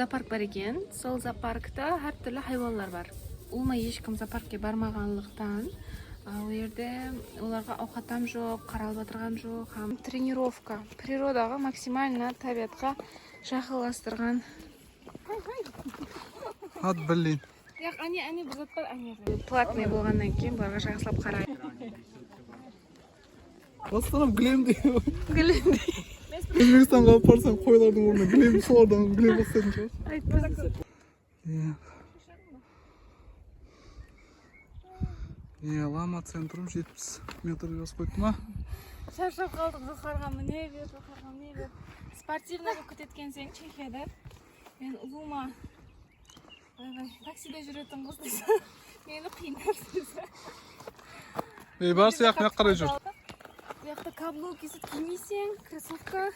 Зоопарк бар екен. Сол зоопаркта әр түрлі хайванлар бар. Улмай ешкім зоопаркке бармағанлықтан, ол жерде оларға ауқатам жоқ, қаралып отырған жоқ. Тренировка. Природаға максимально табиғатқа жақынластырған. Ат блин. Яқ, әне бір зат бар, платный болғаннан кейін бұларға жақсылап қарайды. Астанам гілемдей. Гілемдей. Өзбекстанға алып барсаң қойлардың орнына гілем солардан гілем бастайтын шығар. Айтпасың. Лама центрым 70 метр басып қойды ма? Шаршап қалдық, Зухарға міне бер. Спортивныйға күтеткенсең Чехияда. Мен ұлыма таксиде жүретін қыз дейсі. Мені қиындарсыз. Бар сияқты мені қарай жүр. Бұяқта каблук есіп кимейсең, кроссовка,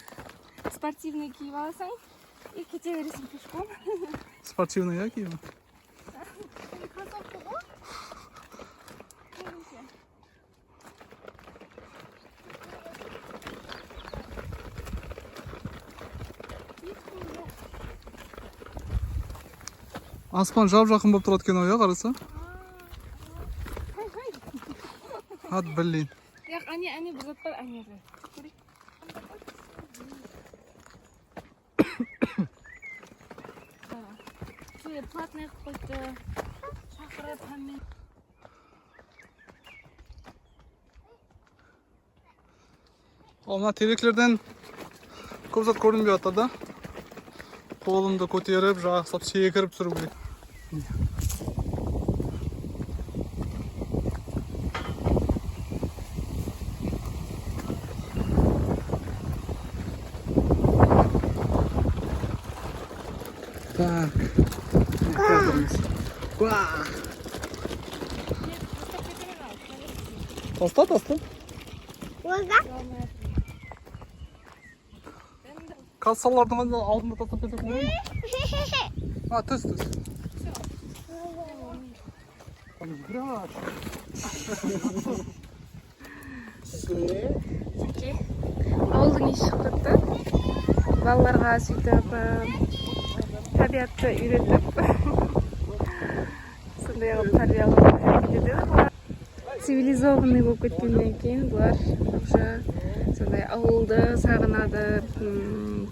спортивный киіп аласың, и кете бересің пешком. Спортивный я киемін? Кроссовка ғой? Аспан жап-жақын болып тұрады екен ой, қараса. Ат блин. Яқ, әне бір зат бар, әне бір. Платный қойды, шақырып әммен. Мына теректерден көп зат көрінбей жатыр да. Қолымды көтеріп, жақсылап секіріп түсіру керек. Так. Таста. Кассалардың алдында тастап кетіп қоймай ма? Түс. Ауылдың еш шықтықты. Балаларға сөйтіп табиғатты үйретіп. Сондай ағып тәрбиялық. Цивилизованный болып кеткеннен кейін бұлар уже сондай ауылды сағынады,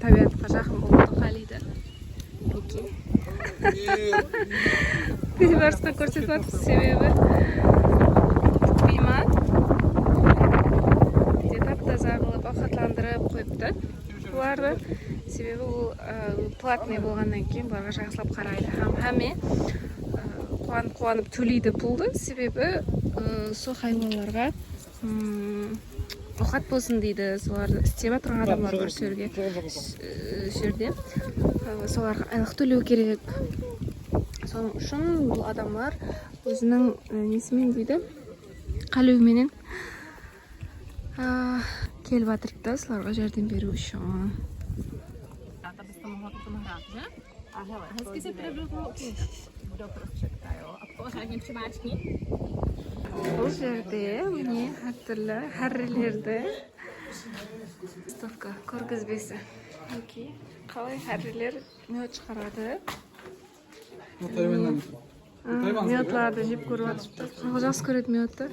табиғатқа жақын болуды қалайды. Неке. Перебарысқа көрсетіп жатыр себебі. Күтпейма. Тап-таза қылып ауқатландырып қойыпты. Бұларды себебі ол платный болғаннан кейін бұларға жақсылап қарайды. Әме қуанып төлейді пұлды, себебі сол хайуанларға ауқат болсын дейді. Соларды істеп отырған адамдар бар жерде. Соларға айлық төлеу керек. Соның үшін бұл адамдар өзінің несімен дейді, қалуыменен келіп жатыр да, соларға жәрдем беру үшін. Бұл жерде міне әртүрлі әррелерді выставка көргізбесі. Қалай әррелер мед шығарады. Медларды жеп көріп жатыр. Қаңғы жақсы көреді медті.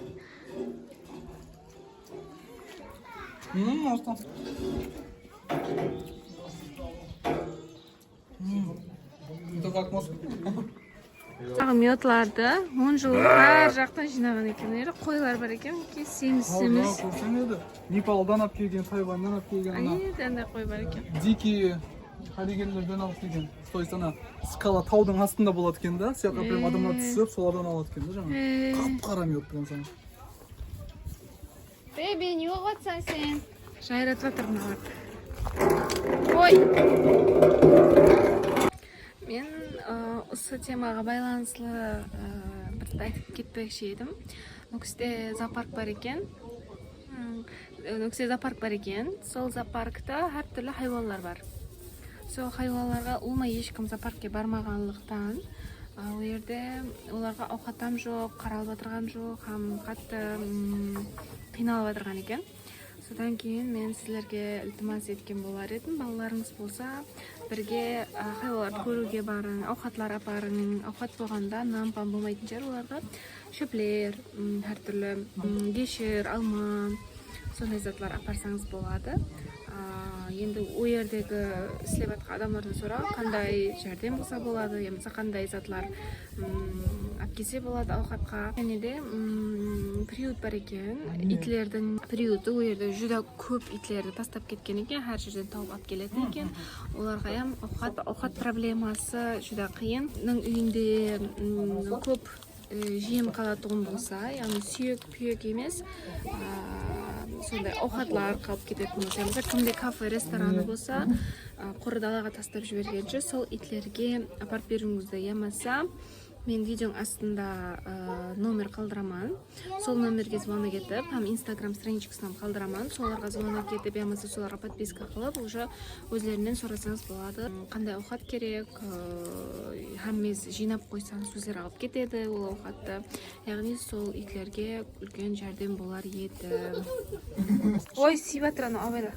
Это как мозг. Медларды 10 жыл әр жақтан жинаған екен. Қойлар бар екен, семіз. Непалдан алып келген, Тайваньдан алып келген. Андай қой бар екен. Дикий харигерлерден алып келген. То есть ана скала таудың астында болады екен да, сияқты прям адамдар түсіп, солардан алады екен да жаңа. Қап-қара мед прям саны. Бейби, не оғатсың сен? Жайратып жатыр мыналарды. Ой! Мен осы темаға байланыслы бірді айтып кетпекші едім. Нүкісте зоопарк бар екен. Сол зоопаркта әр түрлі хайванлар бар. Сол хайванларға улмай ешкім зоопаркке бармағанлықтан, ол жерде оларға ауқатам жоқ, қаралып отырған жоқ, қатты қиналып отырған екен. Содан кейін мен сіздерге iltimos etкен болар едім. Балаларыңыз болса, бірге хайуанларды көруге барың, ауқатлар апарың. Ауқат болғанда нан-пан болмайтын шығар оларға. Шөплер, әртүрлі кешір, алма, сондай затлар апарсаңыз болады. Енді о жердегі істеп жатқан адамдардан сұрау, қандай жәрдем болса болады, емесе қандай затлар алып келсе болады ауқатқа. Және де приют бар екен. Итлердің приюты, о жерде жүдә көп итлерді тастап кеткен екен, әр жерден тауып алып келетін екен. Оларға ем ауқат проблемасы жүдә қиын. Үйінде көп жем қалатұғын болса, яғни сүйек емес, сондай ауқатлар қалып кететін болса, мысалы кімде кафе, рестораны болса, құры далаға тастап жібергенше сол итлерге апарып беруіңізді. Ямаса мен видеоның астында номер қалдыраман. Сол номерге звонок етіп, Instagram страничкасынан қалдыраман. Соларға звонок етіп, ямаса соларға подписка қылып, уже өзлерінен сұрасаңыз болады. Қандай ауқат керек, хаммез жинап қойсаңыз өздері алып кетеді ол ауқатты. Яғни сол итлерге үлкен жәрдем болар еді. Ой, сибатыр аны абайда.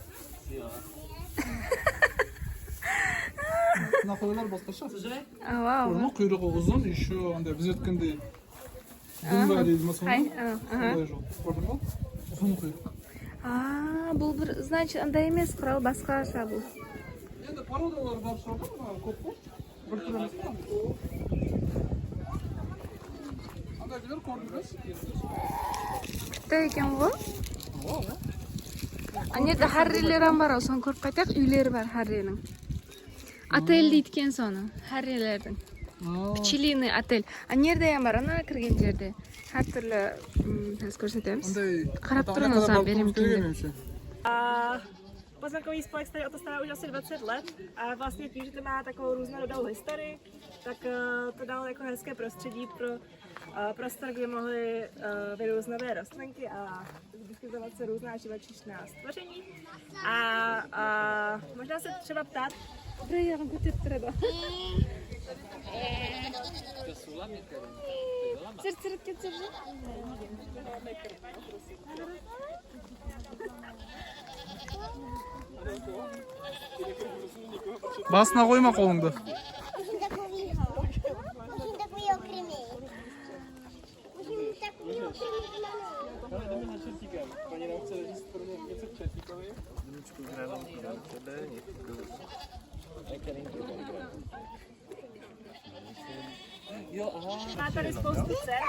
Мына қойлар басқаша. Вау. Құйрығы ұзын, еще андай біз өткенде дүмба дейді ма сондай жоқ. Көрдің ба? Ұзын құйрық. Бұл бір, значит, андай емес құрал, басқаша бұл. Енді породалар бар шығады, көп қой. Бір түр емес па? Андайдылар көрдіңіз? Күтті екен ғой? Анерде харрилер бар, соны көріп қайтақ, үйлері бар харренің. Отель дейткен соны, харрилердің. Пчелиный отель. Анерде бар, ана кірген жерде. Әр түрлі көрсетеміз. Қарап тұрын осыған берем кендіп. Pozemkový spolek tady o to stará už asi 20 let a vlastně tím, že to má takovou různorodou historii, tak to dalo jako hezké prostředí pro prostor, kde mohly vyrůst nové rostlinky a vyskytovat se různá živočišná stvoření. A možná se třeba ptát. Dobrý, já vám kutit třeba. Басына қойма қолыңды. Má tady spoustu dcer,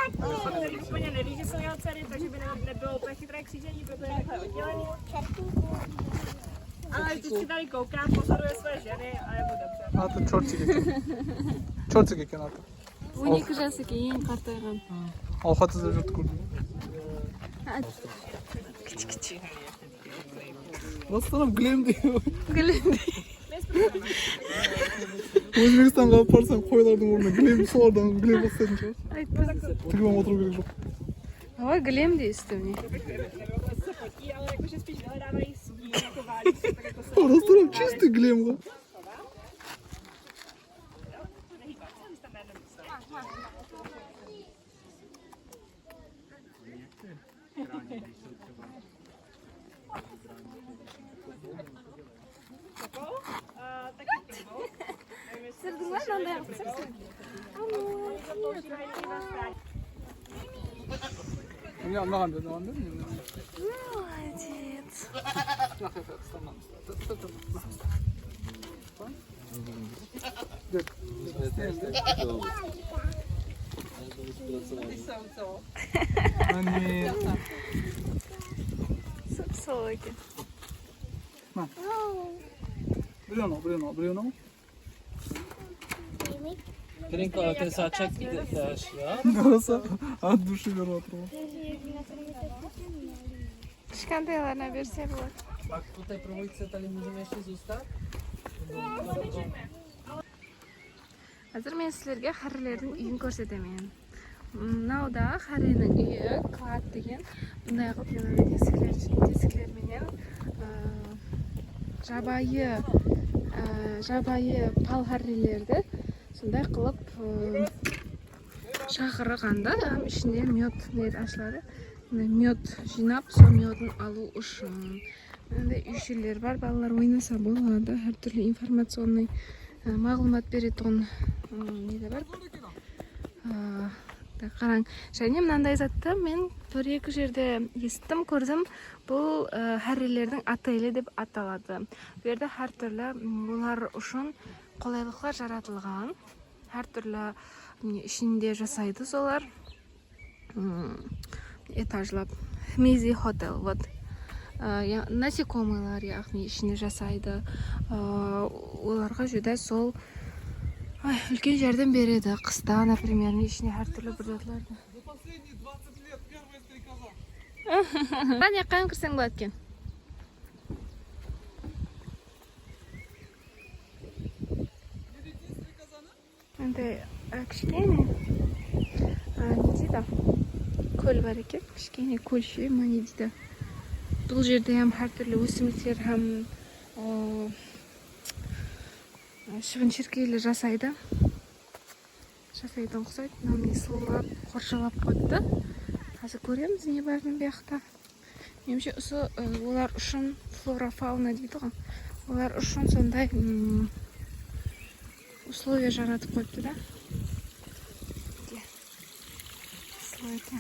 který úplně neví, že jsou jeho dcery, takže by nebylo úplně chytré křížení, protože je takhle oddělený. Ale vždycky tady kouká, pozoruje své ženy a je mu dobře. Аты чортик екен аты. 12 жас екен, ең қартайған. Ауқат іздеп жүрді көрдім. Кіч-кіч. Бастарам гілемдей. Гілемдей. Өзбекстанға алып барсаң қойлардың орнына гілем, солардан гілем бастайтын шығар. Айтпа. Тігіп отыру керек жоқ. Ой, гілемдей үстімне. Se potí, ale jakože spíš vyhledávají stín, jako válí se, tak jako se... Бастарам чистый гілем ғой. Сырдың ба, мынандай алып сырсың? Маған бер. Молодец. Сұп-сұлу екен. Біреуін. Кринка, ты сачек идешь, я? Қараса, от души беріп отыр ғой. Кішкентайларына берсе болады. Так, тут проводится талимизмеші зуста? Қазір мен сіздерге харрилердің үйін көрсетемін. Мынауда харренің үйі, клад деген. Бұндай қылып тесіклерменен жабайы пал харрилерді сондай қылып шақырғанда ішінде мед ашылады. мед жинап, сол медін алу үшін. Мынандай үйшелер бар, балалар ойнаса болады. Әр түрлі информационный мағлұмат беретін неде бар. Қараң, және мынандай затты мен бір-екі жерде естім, көрдім. Бұл хәррилердің отелі деп аталады. Бұл жерде әр түрлі олар үшін қолайлықлар жаратылған. Әр түрлі ішінде жасайды солар. Этажлап. Мези хотел, вот. Насекомыйлар, яғни ішіне жасайды. Оларға жүдә сол үлкен жәрдем береді. Қыста, например, ішіне әр түрлі бірдетлерді. За последние 20 лет первая стрекоза. Қан яққан кірсең болады кен. Видите стрекозаны? Енді кішкене не дейді? Көл бар екен. Кішкене көлше, ма не дейді? Бұл жерде әм әр түрлі өсіміктер, әм шыбын-шіркейлер жасайды. Жасайды ұқсайды. Мені сылап, қоршалап қойды. Қазір көреміз не бар мен бияқта. Менімше олар үшін флора-фауна дейді ғой. Олар үшін сондай условия жаратып қойды, да? Слойте.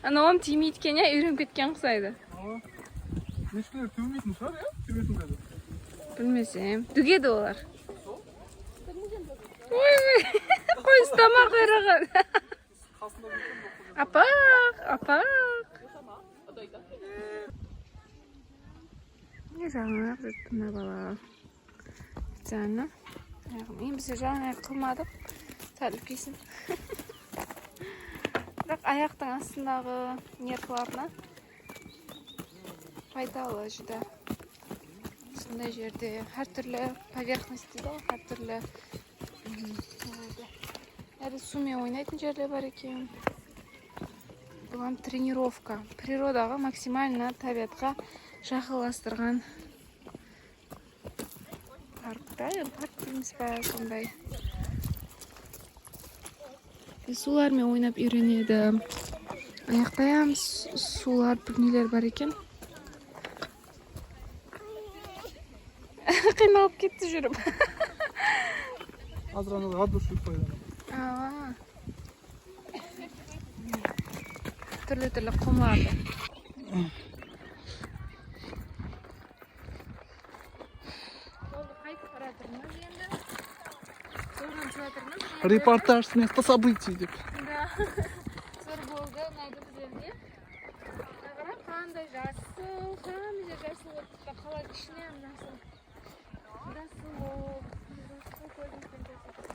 Анауым тимейді кен, үйреніп кеткен құсайды. Ешкілер төвмейтін шығар, я? Төвмейтін бәді. Білмесем. Дүгеді олар. Ой, қой ұстама қайраған. Апақ, апақ. Не жаңақ жүрттімі бала. Специально. Мен бізде жаңақ қылмадық. Сәл үлкейсін. Бірақ аяқтың астындағы нервларына пайдалы жүдә. Сондай жерде әр түрлі поверхность дейді ғой, әр түрлі әрі сумен ойнайтын жерлер бар екен. Бұған тренировка. Природаға максимально табиғатқа жақындастырған паркта, парк дейміз бе сондай. Сулармен ойнап үйренеді. Аяқтайам сулар бірнелер бар екен. Қиналып кетті жүріп. Азыранға ғадбұршылық қойды. Түрлі-түрлі құмларды. Репортаж с места событий деп. Да. Зор болды, ұнайды бұл жерде. Қандай жасыл, қандай жасыл өтті. Қалар ішіне